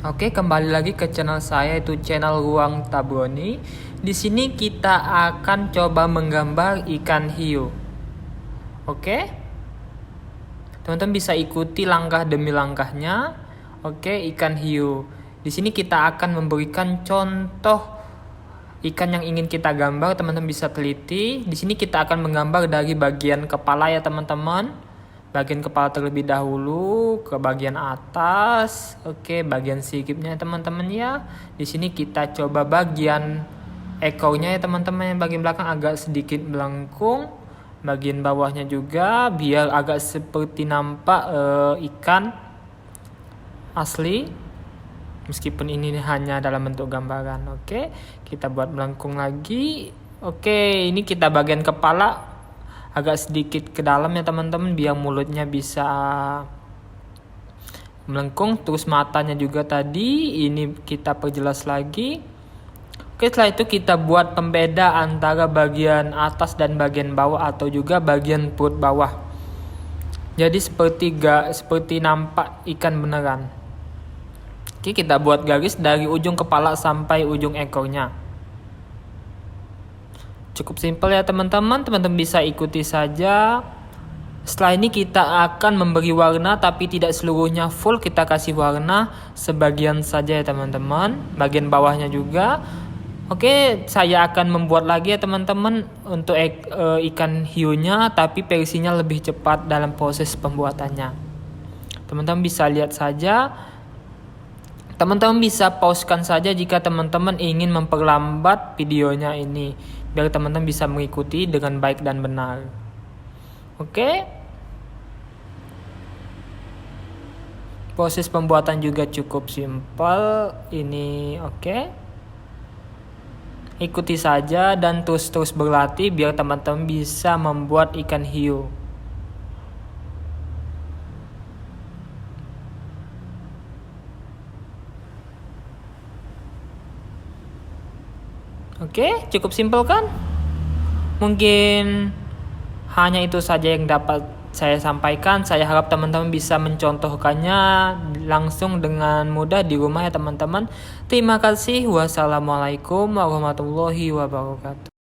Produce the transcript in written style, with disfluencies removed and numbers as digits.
Oke, kembali lagi ke channel saya, itu channel Ruang Tabroni. Di sini kita akan coba menggambar ikan hiu. Oke? Teman-teman bisa ikuti langkah demi langkahnya. Oke, ikan hiu. Di sini kita akan memberikan contoh ikan yang ingin kita gambar, teman-teman bisa teliti. Di sini kita akan menggambar dari bagian kepala ya, teman-teman. Bagian kepala terlebih dahulu ke bagian atas. Oke, bagian siripnya teman-teman ya. Di sini kita coba bagian ekornya ya teman-teman, yang bagian belakang agak sedikit melengkung. Bagian bawahnya juga biar agak seperti nampak ikan asli, meskipun ini hanya dalam bentuk gambaran. Oke, kita buat melengkung lagi. Oke, ini kita bagian kepala agak sedikit ke dalam ya teman-teman, biar mulutnya bisa melengkung. Terus matanya juga tadi ini kita perjelas lagi. Oke, setelah itu kita buat pembeda antara bagian atas dan bagian bawah, atau juga bagian perut bawah. Jadi seperti nampak ikan beneran. Oke, kita buat garis dari ujung kepala sampai ujung ekornya. Cukup simpel ya teman-teman, teman-teman bisa ikuti saja. Setelah ini kita akan memberi warna, tapi tidak seluruhnya full, kita kasih warna sebagian saja ya teman-teman, bagian bawahnya juga. Oke, saya akan membuat lagi ya teman-teman untuk ikan hiunya, tapi versinya lebih cepat dalam proses pembuatannya. Teman-teman bisa lihat saja. Teman-teman bisa pausekan saja jika teman-teman ingin memperlambat videonya ini, biar teman-teman bisa mengikuti dengan baik dan benar. Oke. Proses pembuatan juga cukup simpel ini, oke. Ikuti saja dan terus berlatih biar teman-teman bisa membuat ikan hiu. Oke, cukup simpel kan? Mungkin hanya itu saja yang dapat saya sampaikan. Saya harap teman-teman bisa mencontohkannya langsung dengan mudah di rumah ya teman-teman. Terima kasih. Wassalamualaikum warahmatullahi wabarakatuh.